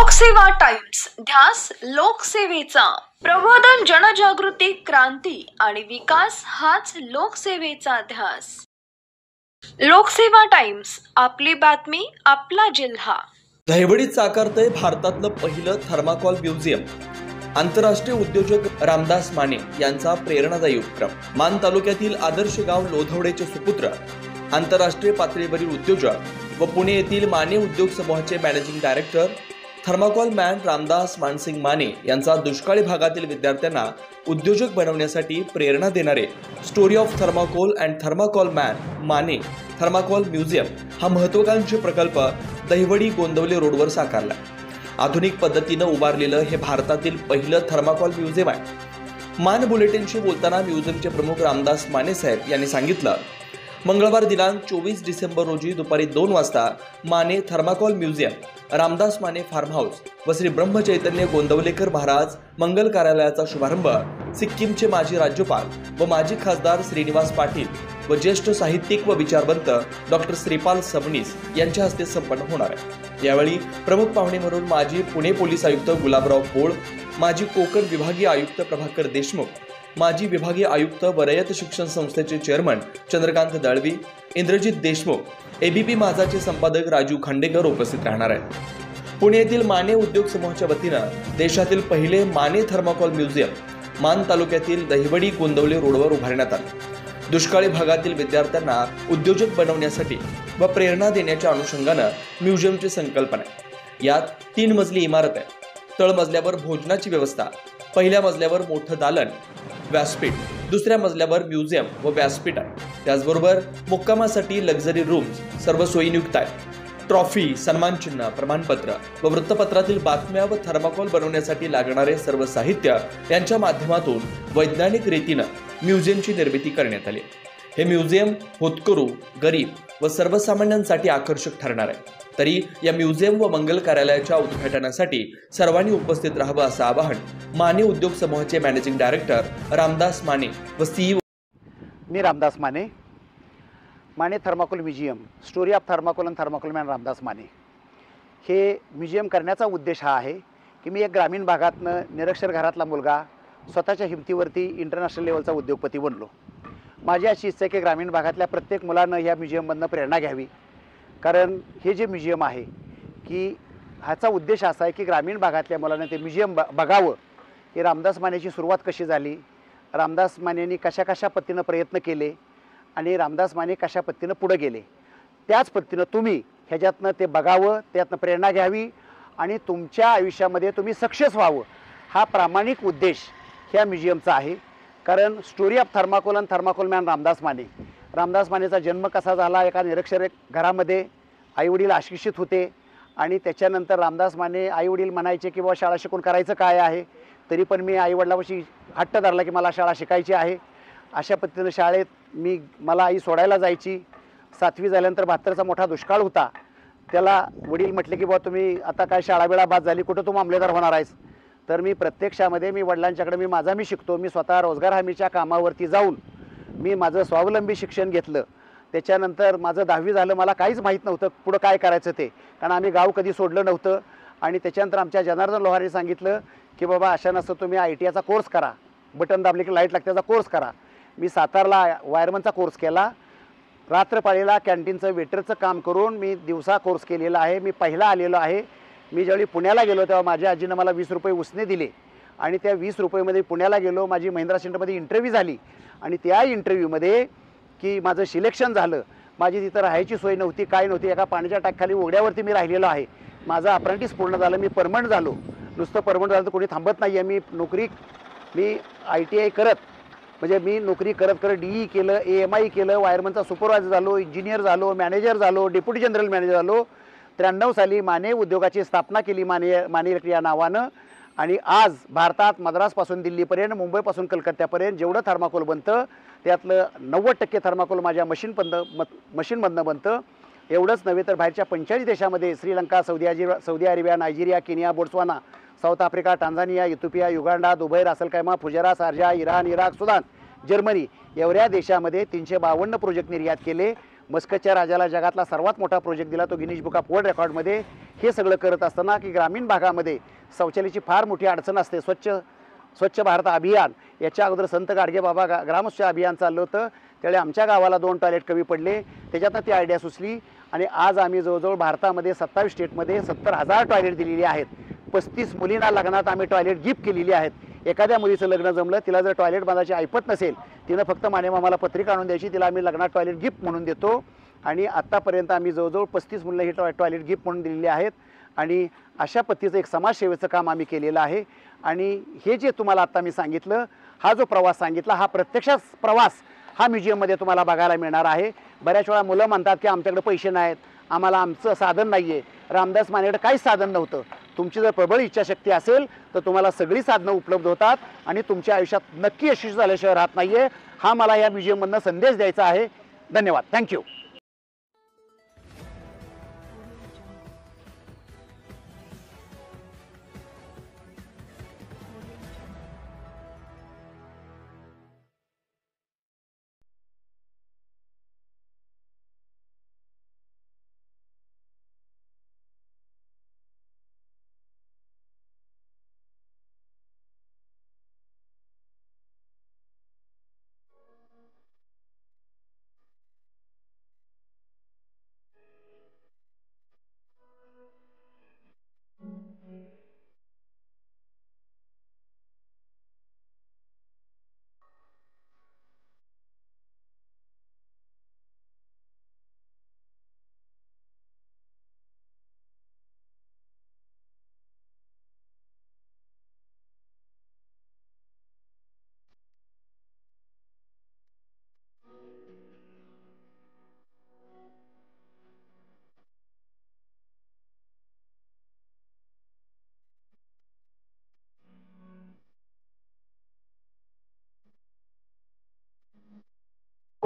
लोकसेवा टाइम्स, ध्यास लोकसेवेचा। प्रबोधन, जनजागृती, क्रांती आणि विकास हाच लोकसेवेचा ध्यास। लोकसेवा टाइम्स, आपली बातमी, आपला जिल्हा। दहिवडीत साकारतंय भारतातलं पहिलं थर्माकोल म्युझियम। आंतरराष्ट्रीय उद्योजक रामदास माने यांचा प्रेरणादायी उपक्रम। मान तालुक्यातील आदर्श गाव लोधवडेचे सुपुत्र, आंतरराष्ट्रीय पातळीवरील उद्योजक व पुणे येथील माने उद्योग समूहाचे managing director thermocol man Ramdas Mansing Mane यांचा दुष्काळी भागातील विद्यार्थ्यांना उद्योजक बनवण्यासाठी प्रेरणा देणारे story of thermocol and thermocol man Mane thermocol museum हा महत्त्वाकांक्षी प्रकल्प दहिवडी गोंदवले रोडवर साकारला। आधुनिक पद्धतीने उभारलेलं हे भारतातील पहिलं थर्माकोल म्युझियम आहे। मान बुलेटिनशी बोलताना म्युझियमचे प्रमुख रामदास माने साहेब यांनी सांगितलं, मंगळवार दिनांक 24 डिसेंबर रोजी दुपारी 2 वाजता Mane thermocol museum, Ramdas Mane farm house व श्री ब्रह्मचैतन्य गोंदवलेकर महाराज मंगल कार्यालयाचा शुभारंभ सिक्कीमचे माजी राज्यपाल व माजी खासदार श्रीनिवास पाटील व ज्येष्ठ साहित्यिक व विचारवंत डॉक्टर श्रीपाल सबनीस यांच्या हस्ते संपन्न होणार आहे। यावेळी प्रमुख पाहुणे म्हणून माजी पुणे पोलीस आयुक्त गुलाबराव पोळ, माजी कोकण विभागीय आयुक्त प्रभाकर देशमुख, माजी विभागीय आयुक्त व रयत शिक्षण संस्थेचे चेअरमन चंद्रकांत दळवी, इंद्रजित देशमुख, एबीपी माझाचे संपादक राजू खांडेकर उपस्थित राहणार आहेत। पुणे येथील माने उद्योग समूहाच्या वतीनं देशातील पहिले माने थर्माकोल म्युझियम मान तालुक्यातील दहिवडी गोंदवले रोडवर उभारण्यात आले। दुष्काळी भागातील विद्यार्थ्यांना उद्योजक बनवण्यासाठी व प्रेरणा देण्याच्या अनुषंगानं म्युझियमची संकल्पना आहे। यात 3 मजली इमारत आहे। तळमजल्यावर भोजनाची व्यवस्था, पहिल्या मजल्यावर मोठं दालन, व्यासपीठ, दुसऱ्या मजल्यावर म्युझियम व व्यासपीठ आहे। त्याचबरोबर मुक्कामासाठी लक्झरी रूम्स सर्व सोयीयुक्त आहेत। ट्रॉफी, सन्मानचिन्ह, प्रमाणपत्र व वृत्तपत्रातील बातम्या व थर्माकोल बनवण्यासाठी लागणारे सर्व साहित्य यांच्या माध्यमातून वैज्ञानिक रीतीनं म्युझियमची निर्मिती करण्यात आली। हे म्युझियम होतकरू, गरीब व सर्वसामान्यांसाठी आकर्षक ठरणार आहे। तरी या म्युझियम व मंगल कार्यालयाच्या उद्घाटनासाठी सर्वांनी उपस्थित राहावं असं आवाहन माने उद्योग समूहाचे मॅनेजिंग डायरेक्टर रामदास माने व CEO me Ramdas Mane, Mane thermocol museum, story of thermocol and thermocol man Ramdas Mane हे म्युझियम करण्याचा उद्देश हा आहे की मी एक ग्रामीण भागातनं निरक्षर घरातला मुलगा स्वतःच्या हिमतीवरती इंटरनॅशनल लेवलचा उद्योगपती बनलो। माझी अशी इच्छा आहे की ग्रामीण भागातल्या प्रत्येक मुलानं या म्युझियममधनं प्रेरणा घ्यावी, कारण हे जे म्युझियम आहे की ह्याचा उद्देश असा आहे की ग्रामीण भागातल्या मुलांना ते म्युझियम बघावं की रामदास मानेची सुरुवात कशी झाली, रामदास मानेंनी कशा कशा पद्धतीनं प्रयत्न केले आणि रामदास माने कशा पद्धतीनं पुढे गेले, त्याच पद्धतीनं तुम्ही ह्याच्यातनं ते बघावं, त्यातनं प्रेरणा घ्यावी आणि तुमच्या आयुष्यामध्ये तुम्ही सक्सेस व्हावं, हा प्रामाणिक उद्देश ह्या म्युझियमचा आहे। कारण story of thermocol and thermocol man Ramdas मानेचा जन्म कसा झाला, एका निरक्षर घरामध्ये आईवडील अशिक्षित होते आणि त्याच्यानंतर रामदास माने आईवडील म्हणायचे की बाबा शाळा शिकून करायचं काय आहे, तरी पण मी आईवडिलापाशी हट्ट धरला की मला शाळा शिकायची आहे। अशा पद्धतीनं शाळेत मला आई सोडायला जायची। 7वी झाल्यानंतर 72चा मोठा दुष्काळ होता। त्याला वडील म्हटले की बाबा तुम्ही आता काय शाळा बाद झाली, कुठं तू मामलेदार होणार आहेस? तर मी प्रत्यक्षामध्ये मी वडिलांच्याकडे मी शिकतो, मी स्वतः रोजगार हमीच्या कामावरती जाऊन मी माझं स्वावलंबी शिक्षण घेतलं। त्याच्यानंतर माझं 10वी झालं, मला काहीच माहीत नव्हतं पुढं काय करायचं ते, कारण आम्ही गाव कधी सोडलं नव्हतं। आणि त्याच्यानंतर आमच्या जनार्दन लोहारे सांगितलं की बाबा अशा नसतं तुम्ही ITIचा कोर्स करा, बटन दाबले की लाईट लागते, त्याचा कोर्स करा। मी सातारला वायरमनचा कोर्स केला, रात्रपाळीला कॅन्टीनचं वेटरचं काम करून मी दिवसा कोर्स केलेला आहे। मी पहिला आलेलो आहे। मी ज्यावेळी पुण्याला गेलो तेव्हा माझ्या आजीनं मला 20 रुपये उसने दिले आणि त्या 20 रुपयेमध्ये पुण्याला गेलो, माझी महिंद्रा सेंटरमध्ये इंटरव्ह्यू झाली आणि त्या इंटरव्ह्यूमध्ये की माझं सिलेक्शन झालं। माझी तिथं राहायची सोय नव्हती, काय नव्हती, एका पाण्याच्या टाकाखाली ओढ्यावरती मी राहिलेलो आहे। माझं अप्रेंटिस पूर्ण झालं, मी परमनंट झालो। नुसतं परमनंट झालं तर कोणी थांबत नाही आहे। मी ITI करत म्हणजे मी नोकरी करत DE केलं, AMI केलं, वायरमनचा सुपरवायझर झालो, इंजिनियर झालो, मॅनेजर झालो, डेप्युटी जनरल मॅनेजर झालो। 93 साली माने उद्योगाची स्थापना केली माने इलेक्ट्रिक या नावानं आणि आज भारतात मद्रासपासून दिल्लीपर्यंत, मुंबईपासून कलकत्त्यापर्यंत जेवढं थर्माकोल बनतं त्यातलं 90% थर्माकोल माझ्या मशीनमधनं बनतं। एवढंच नव्हे तर बाहेरच्या 45 देशामध्ये Sri Lanka, Saudi Arabia, Nigeria, Kenya, Botswana, South Africa, Tanzania, Ethiopia, Uganda, Dubai, Ras al Khaimah, Fujairah, Sharjah, Iran, Iraq, Sudan, Germany एवढ्या देशामध्ये 352 प्रोजेक्ट निर्यात केले। मस्कतच्या राजाला जगातला सर्वात मोठा प्रोजेक्ट दिला, तो गिनीज बुक ऑफ वर्ल्ड रेकॉर्डमध्ये. हे सगळं करत असताना की ग्रामीण भागामध्ये शौचालयाची फार मोठी अडचण असते. स्वच्छ भारत अभियान याच्या अगोदर संत गाडगेबाबा ग्रामस्वच्छ अभियान चाललं होतं. त्यावेळी आमच्या गावाला 2 टॉयलेट कमी पडले. त्याच्यातनं ती आयडिया सुचली आणि आज आम्ही जवळजवळ भारतामध्ये 27 स्टेटमध्ये 70,000 टॉयलेट दिलेली आहेत. 35 मुलींना लग्नात आम्ही टॉयलेट गिफ्ट केलेली आहेत. एखाद्या मुलीचं लग्न जमलं, तिला जर टॉयलेट बांधायची ऐपत नसेल, तिनं फक्त मानेमामाला पत्रिका आणून द्यायची, तिला आम्ही लग्नात टॉयलेट गिफ्ट म्हणून देतो. आणि आत्तापर्यंत आम्ही जवळजवळ 35 मुलींना ही टॉयलेट गिफ्ट म्हणून दिलेली आहेत. आणि अशा पद्धतीचं एक समाजसेवेचं काम आम्ही केलेलं आहे. आणि हे जे तुम्हाला आत्ता मी सांगितलं, हा जो प्रवास सांगितला, हा प्रत्यक्ष प्रवास हा म्युझियममध्ये तुम्हाला बघायला मिळणार आहे. बऱ्याच वेळा मुलं म्हणतात की आमच्याकडे पैसे नाहीत, आम्हाला आमचं साधन नाही आहे. रामदास मानेकडे काहीच साधन नव्हतं. तुमची जर प्रबळ इच्छाशक्ती असेल तर तुम्हाला सगळी साधनं उपलब्ध होतात आणि तुमच्या आयुष्यात नक्की यशस्वी झाल्याशिवाय राहत नाही आहे. हा मला या म्युझियममधनं संदेश द्यायचा आहे. धन्यवाद. थँक्यू.